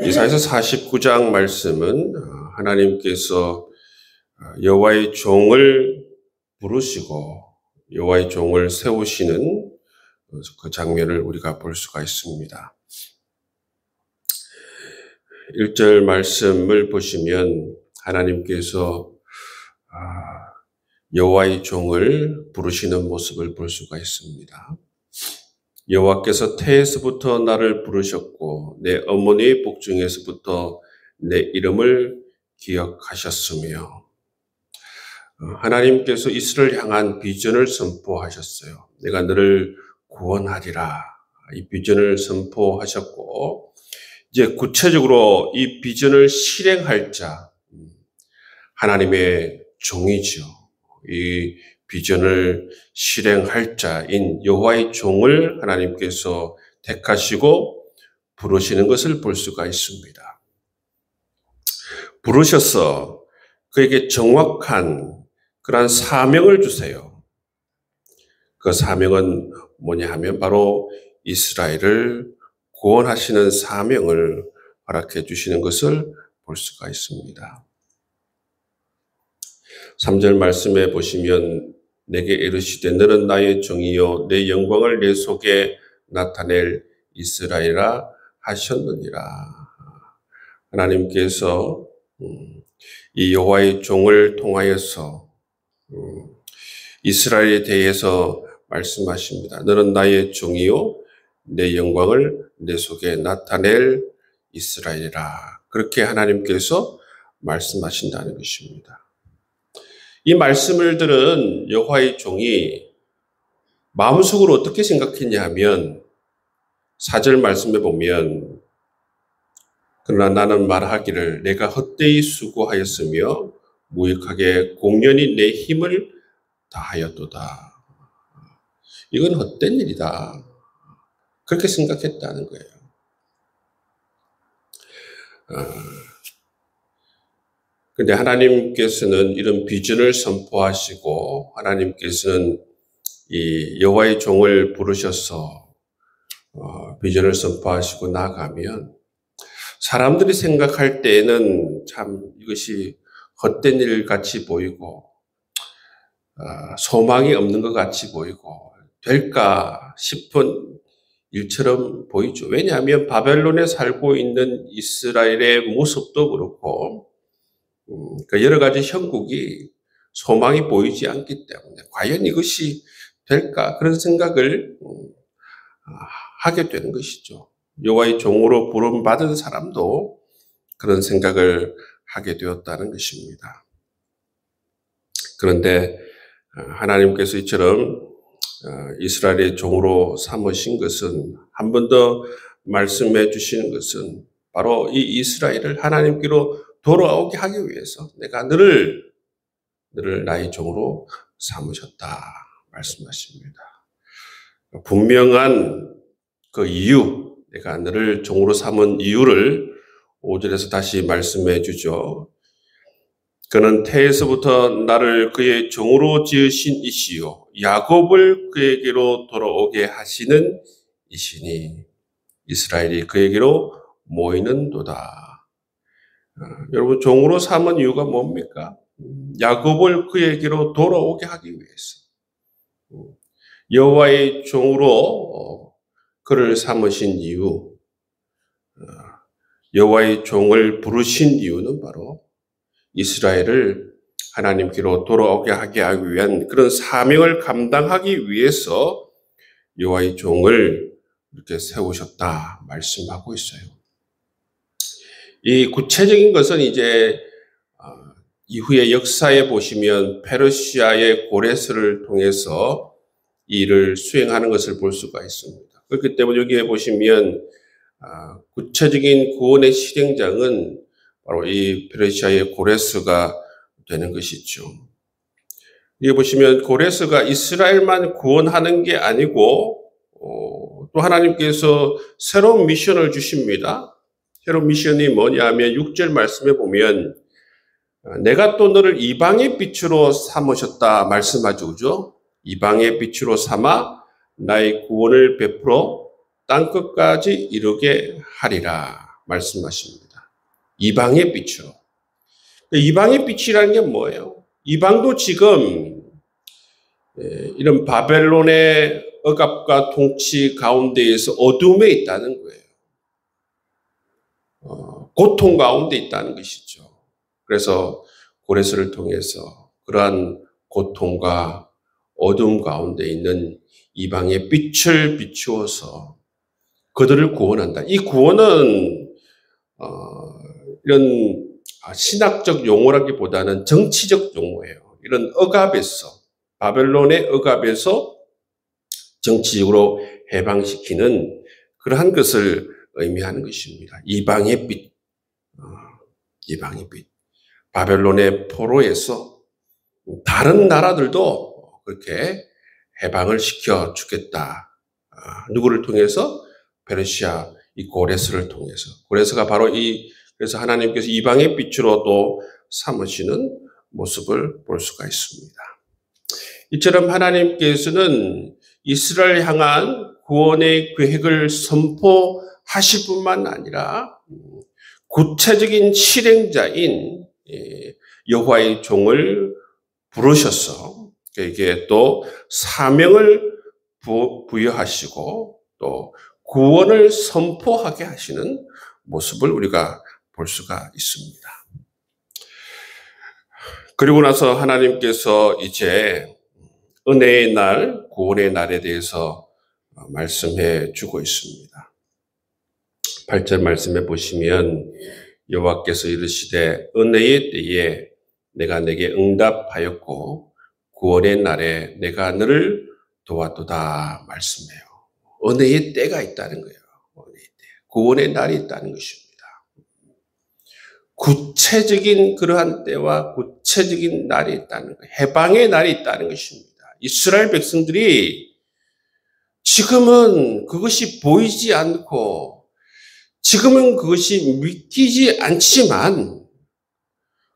이사야서 49장 말씀은 하나님께서 여호와의 종을 부르시고 여호와의 종을 세우시는 그 장면을 우리가 볼 수가 있습니다. 1절 말씀을 보시면 하나님께서 여호와의 종을 부르시는 모습을 볼 수가 있습니다. 여호와께서 태에서부터 나를 부르셨고 내 어머니의 복중에서부터 내 이름을 기억하셨으며, 하나님께서 이스라엘을 향한 비전을 선포하셨어요. 내가 너를 구원하리라, 이 비전을 선포하셨고, 이제 구체적으로 이 비전을 실행할 자, 하나님의 종이죠. 이 비전을 실행할 자인 여호와의 종을 하나님께서 택하시고 부르시는 것을 볼 수가 있습니다. 부르셔서 그에게 정확한 그러한 사명을 주세요. 그 사명은 뭐냐 하면 바로 이스라엘을 구원하시는 사명을 허락해 주시는 것을 볼 수가 있습니다. 3절 말씀에 보시면 내게 이르시되 너는 나의 종이요 내 영광을 내 속에 나타낼 이스라엘아 하셨느니라. 하나님께서 이 여호와의 종을 통하여서 이스라엘에 대해서 말씀하십니다. 너는 나의 종이요 내 영광을 내 속에 나타낼 이스라엘이라. 그렇게 하나님께서 말씀하신다는 것입니다. 이 말씀을 들은 여호와의 종이 마음속으로 어떻게 생각했냐 하면 4절 말씀에 보면 그러나 나는 말하기를 내가 헛되이 수고하였으며 무익하게 공연히 내 힘을 다하였도다. 이건 헛된 일이다. 그렇게 생각했다는 거예요. 그런데 하나님께서는 이런 비전을 선포하시고 하나님께서는 이 여호와의 종을 부르셔서 비전을 선포하시고 나가면 사람들이 생각할 때에는 참 이것이 헛된 일 같이 보이고 소망이 없는 것 같이 보이고 될까 싶은 일처럼 보이죠. 왜냐하면 바벨론에 살고 있는 이스라엘의 모습도 그렇고 여러 가지 형국이 소망이 보이지 않기 때문에 과연 이것이 될까 그런 생각을 하게 되는 것이죠. 여호와의 종으로 부름받은 사람도 그런 생각을 하게 되었다는 것입니다. 그런데 하나님께서 이처럼 이스라엘의 종으로 삼으신 것은 한 번 더 말씀해 주시는 것은 바로 이 이스라엘을 하나님께로 돌아오게 하기 위해서 내가 너를 나의 종으로 삼으셨다 말씀하십니다. 분명한 그 이유, 내가 너를 종으로 삼은 이유를 5절에서 다시 말씀해 주죠. 그는 태에서부터 나를 그의 종으로 지으신 이시요 야곱을 그에게로 돌아오게 하시는 이시니 이스라엘이 그에게로 모이는도다. 여러분, 종으로 삼은 이유가 뭡니까? 야곱을 그에게로 돌아오게 하기 위해서. 여호와의 종으로 그를 삼으신 이유, 여호와의 종을 부르신 이유는 바로 이스라엘을 하나님께로 돌아오게 하기 위한 그런 사명을 감당하기 위해서 여호와의 종을 이렇게 세우셨다 말씀하고 있어요. 이 구체적인 것은 이제 이후의 역사에 보시면 페르시아의 고레스를 통해서 이 일을 수행하는 것을 볼 수가 있습니다. 그렇기 때문에 여기에 보시면 구체적인 구원의 실행장은 바로 이 페르시아의 고레스가 되는 것이죠. 여기 보시면 고레스가 이스라엘만 구원하는 게 아니고 또 하나님께서 새로운 미션을 주십니다. 새로운 미션이 뭐냐 하면 6절 말씀에 보면 내가 또 너를 이방의 빛으로 삼으셨다 말씀하죠. 그죠? 이방의 빛으로 삼아 나의 구원을 베풀어 땅끝까지 이르게 하리라 말씀하십니다. 이방의 빛으로. 이방의 빛이라는 게 뭐예요? 이방도 지금 이런 바벨론의 억압과 통치 가운데에서 어둠에 있다는 거예요. 고통 가운데 있다는 것이죠. 그래서 고레스를 통해서 그러한 고통과 어둠 가운데 있는 이방의 빛을 비추어서 그들을 구원한다. 이 구원은 이런 신학적 용어라기보다는 정치적 용어예요. 이런 억압에서, 바벨론의 억압에서 정치적으로 해방시키는 그러한 것을 의미하는 것입니다. 이방의 빛, 이방의 빛. 바벨론의 포로에서 다른 나라들도 그렇게 해방을 시켜 주겠다. 누구를 통해서? 페르시아 이 고레스를 통해서. 고레스가 바로 그래서 하나님께서 이방의 빛으로 또 삼으시는 모습을 볼 수가 있습니다. 이처럼 하나님께서는 이스라엘 향한 구원의 계획을 선포하실 뿐만 아니라 구체적인 실행자인 여호와의 종을 부르셔서 그에게 또 사명을 부여하시고 또 구원을 선포하게 하시는 모습을 우리가 볼 수가 있습니다. 그리고 나서 하나님께서 이제 은혜의 날, 구원의 날에 대해서 말씀해 주고 있습니다. 8절 말씀해 보시면 여호와께서 이르시되 은혜의 때에 내가 내게 응답하였고 구원의 날에 내가 너를 도왔도다 말씀해요. 은혜의 때가 있다는 거예요. 은혜의 때. 구원의 날이 있다는 것입니다. 구체적인 그러한 때와 구체적인 날이 있다는 거예요. 해방의 날이 있다는 것입니다. 이스라엘 백성들이 지금은 그것이 보이지 않고 지금은 그것이 믿기지 않지만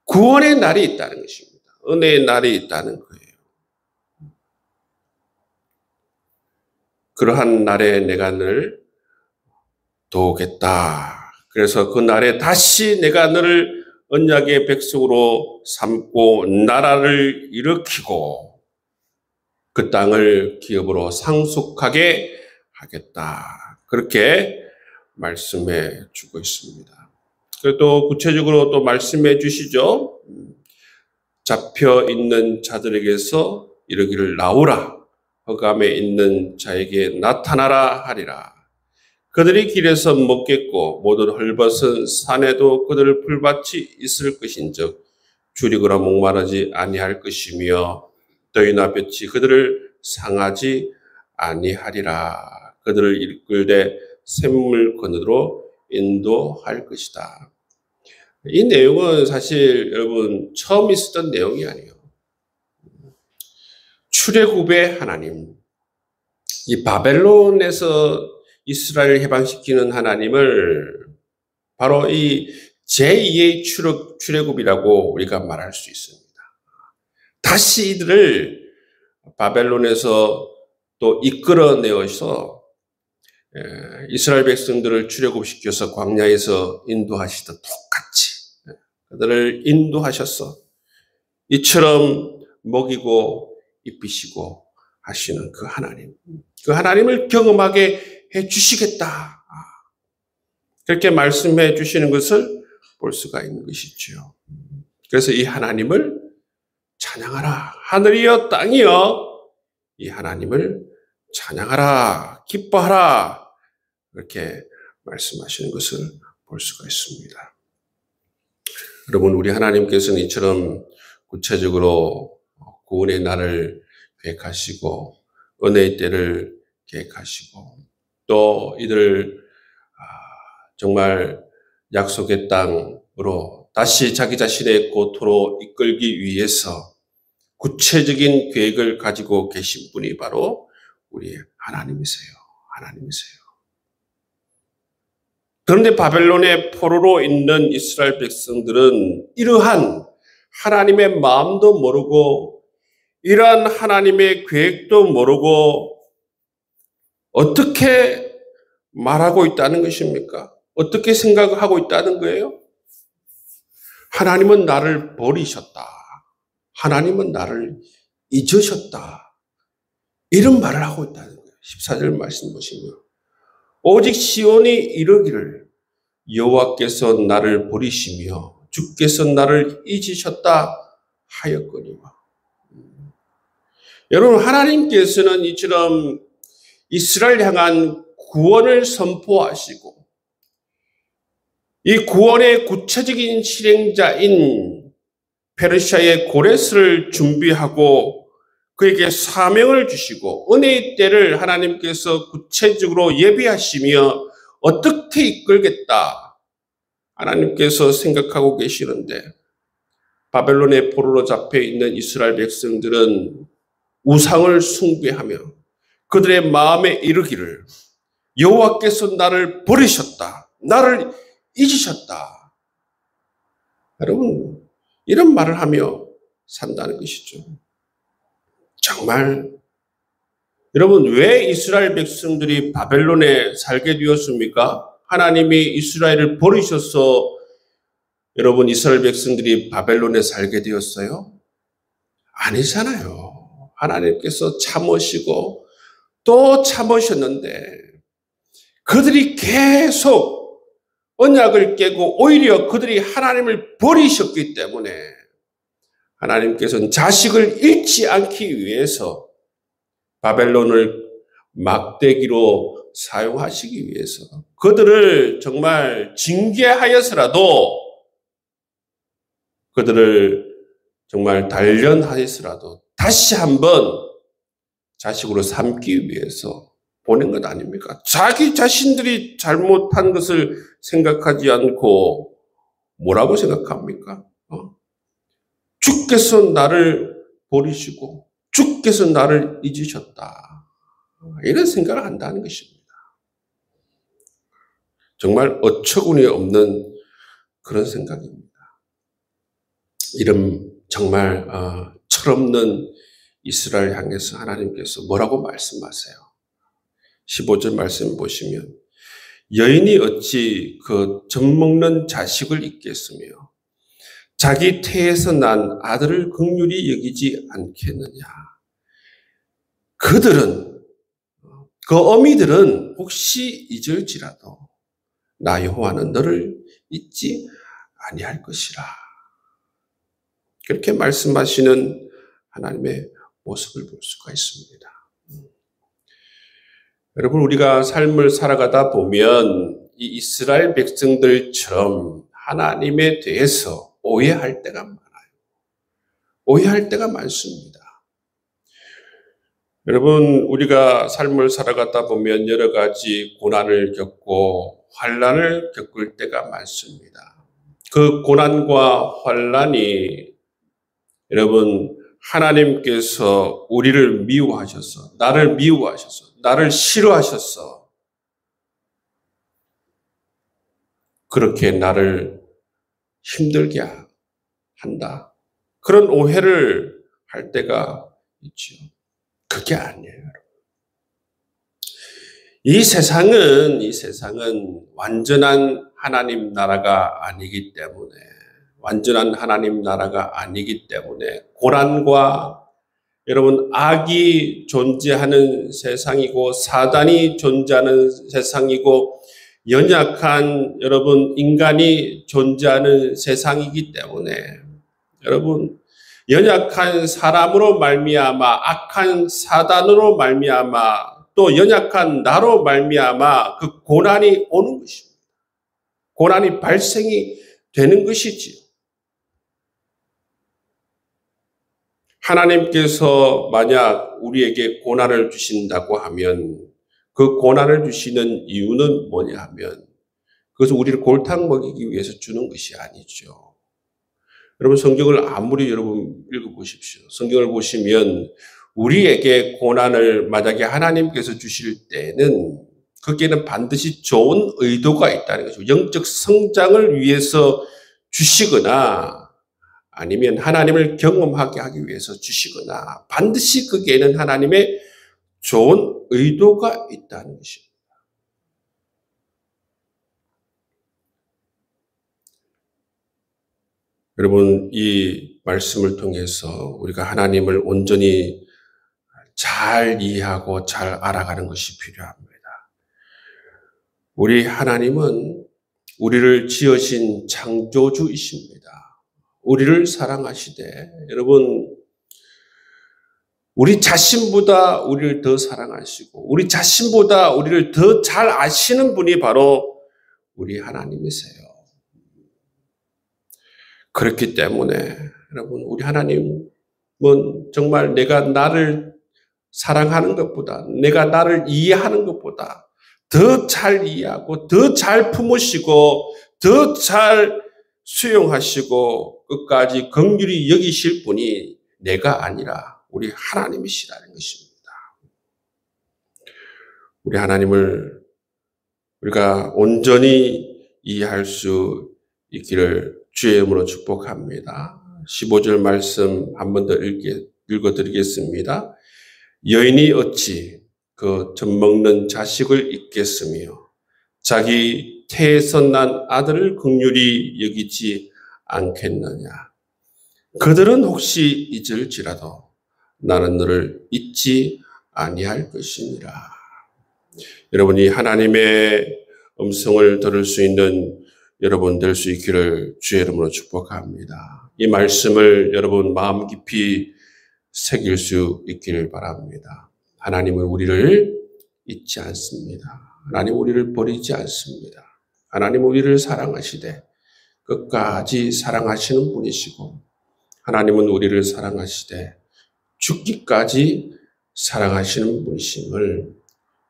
구원의 날이 있다는 것입니다. 은혜의 날이 있다는 거예요. 그러한 날에 내가 너를 도우겠다. 그래서 그 날에 다시 내가 너를 언약의 백성으로 삼고 나라를 일으키고 그 땅을 기업으로 상속하게 하겠다. 그렇게 말씀해 주고 있습니다. 그리고 또 구체적으로 또 말씀해 주시죠. 잡혀 있는 자들에게서 이르기를 나오라. 흑암에 있는 자에게 나타나라 하리라. 그들이 길에서 먹겠고 모든 헐벗은 산에도 그들 풀밭이 있을 것인즉 줄이거나 목마르지 아니할 것이며 더위나 볕이 그들을 상하지 아니하리라. 그들을 이끌되 샘물 건너로 인도할 것이다. 이 내용은 사실 여러분 처음 있었던 내용이 아니에요. 출애굽의 하나님, 이 바벨론에서 이스라엘을 해방시키는 하나님을 바로 이 제2의 출애굽이라고 우리가 말할 수 있습니다. 다시 이들을 바벨론에서 또 이끌어내어서 이스라엘 백성들을 출애굽시켜서 광야에서 인도하시듯 똑같이 그들을 인도하셔서 이처럼 먹이고 입히시고 하시는 그 하나님. 그 하나님을 경험하게 해 주시겠다. 그렇게 말씀해 주시는 것을 볼 수가 있는 것이죠. 그래서 이 하나님을 찬양하라. 하늘이여 땅이여 이 하나님을 찬양하라. 기뻐하라. 그렇게 말씀하시는 것을 볼 수가 있습니다. 여러분, 우리 하나님께서는 이처럼 구체적으로 구원의 날을 계획하시고 은혜의 때를 계획하시고 또 이들을 정말 약속의 땅으로 다시 자기 자신의 고토로 이끌기 위해서 구체적인 계획을 가지고 계신 분이 바로 우리 하나님이세요. 하나님이세요. 그런데 바벨론의 포로로 있는 이스라엘 백성들은 이러한 하나님의 마음도 모르고 이러한 하나님의 계획도 모르고 어떻게 말하고 있다는 것입니까? 어떻게 생각하고 있다는 거예요? 하나님은 나를 버리셨다. 하나님은 나를 잊으셨다. 이런 말을 하고 있다는 거예요. 14절 말씀 보시면 오직 시온이 이르기를 여호와께서 나를 버리시며 주께서 나를 잊으셨다 하였거니와. 여러분, 하나님께서는 이처럼 이스라엘 향한 구원을 선포하시고 이 구원의 구체적인 실행자인 페르시아의 고레스를 준비하고 그에게 사명을 주시고 은혜의 때를 하나님께서 구체적으로 예비하시며 어떻게 이끌겠다 하나님께서 생각하고 계시는데, 바벨론의 포로로 잡혀 있는 이스라엘 백성들은 우상을 숭배하며 그들의 마음에 이르기를 여호와께서 나를 버리셨다, 나를 잊으셨다. 여러분, 이런 말을 하며 산다는 것이죠. 정말 여러분, 왜 이스라엘 백성들이 바벨론에 살게 되었습니까? 하나님이 이스라엘을 버리셔서 여러분 이스라엘 백성들이 바벨론에 살게 되었어요? 아니잖아요. 하나님께서 참으시고 또 참으셨는데 그들이 계속 언약을 깨고 오히려 그들이 하나님을 버리셨기 때문에 하나님께서는 자식을 잃지 않기 위해서 바벨론을 막대기로 사용하시기 위해서 그들을 정말 징계하여서라도 그들을 정말 단련하여서라도 다시 한번 자식으로 삼기 위해서 보낸 것 아닙니까? 자기 자신들이 잘못한 것을 생각하지 않고 뭐라고 생각합니까? 주께서 나를 버리시고 주께서 나를 잊으셨다. 이런 생각을 한다는 것입니다. 정말 어처구니 없는 그런 생각입니다. 이런 정말 철없는 이스라엘 향해서 하나님께서 뭐라고 말씀하세요? 15절 말씀 보시면 여인이 어찌 그 젖먹는 자식을 잊겠으며 자기 태에서 난 아들을 긍휼히 여기지 않겠느냐. 그들은 그 어미들은 혹시 잊을지라도 나 여호와는 너를 잊지 아니할 것이라. 그렇게 말씀하시는 하나님의 모습을 볼 수가 있습니다. 여러분, 우리가 삶을 살아가다 보면 이 이스라엘 백성들처럼 하나님에 대해서 오해할 때가 많아요. 오해할 때가 많습니다. 여러분, 우리가 삶을 살아가다 보면 여러 가지 고난을 겪고 환난을 겪을 때가 많습니다. 그 고난과 환난이 여러분, 하나님께서 우리를 미워하셔서, 나를 미워하셔서, 나를 싫어하셔서 그렇게 나를 힘들게 한다. 그런 오해를 할 때가 있죠. 그게 아니에요, 여러분. 이 세상은 완전한 하나님 나라가 아니기 때문에, 완전한 하나님 나라가 아니기 때문에 고난과 여러분 악이 존재하는 세상이고 사단이 존재하는 세상이고 연약한 여러분 인간이 존재하는 세상이기 때문에 여러분 연약한 사람으로 말미암아 악한 사단으로 말미암아 또 연약한 나로 말미암아 그 고난이 오는 것입니다. 고난이 발생이 되는 것이지요. 하나님께서 만약 우리에게 고난을 주신다고 하면 그 고난을 주시는 이유는 뭐냐 하면 그것은 우리를 골탕 먹이기 위해서 주는 것이 아니죠. 여러분 성경을 아무리 여러분 읽어보십시오. 성경을 보시면 우리에게 고난을 만약에 하나님께서 주실 때는 거기에는 반드시 좋은 의도가 있다는 거죠. 영적 성장을 위해서 주시거나 아니면 하나님을 경험하게 하기 위해서 주시거나 반드시 거기에는 하나님의 좋은 의도가 있다는 것입니다. 여러분, 이 말씀을 통해서 우리가 하나님을 온전히 잘 이해하고 잘 알아가는 것이 필요합니다. 우리 하나님은 우리를 지으신 창조주이십니다. 우리를 사랑하시되, 여러분, 우리 자신보다 우리를 더 사랑하시고 우리 자신보다 우리를 더 잘 아시는 분이 바로 우리 하나님이세요. 그렇기 때문에 여러분, 우리 하나님은 정말 내가 나를 사랑하는 것보다, 내가 나를 이해하는 것보다 더 잘 이해하고 더 잘 품으시고 더 잘 수용하시고 끝까지 긍휼히 여기실 분이 내가 아니라 우리 하나님이시라는 것입니다. 우리 하나님을 우리가 온전히 이해할 수 있기를 주의 이름으로 축복합니다. 15절 말씀 한 번 더 읽어드리겠습니다. 여인이 어찌 그 젖먹는 자식을 잊겠으며 자기 태에서 난 아들을 긍휼히 여기지 않겠느냐. 그들은 혹시 잊을지라도 나는 너를 잊지 아니할 것이니라. 여러분이 하나님의 음성을 들을 수 있는 여러분 될 수 있기를 주의 이름으로 축복합니다. 이 말씀을 여러분 마음 깊이 새길 수 있기를 바랍니다. 하나님은 우리를 잊지 않습니다. 하나님 우리를 버리지 않습니다. 하나님 우리를 사랑하시되 끝까지 사랑하시는 분이시고 하나님은 우리를 사랑하시되 죽기까지 사랑하시는 분이심을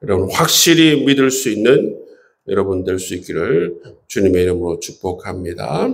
여러분 확실히 믿을 수 있는 여러분 될 수 있기를 주님의 이름으로 축복합니다.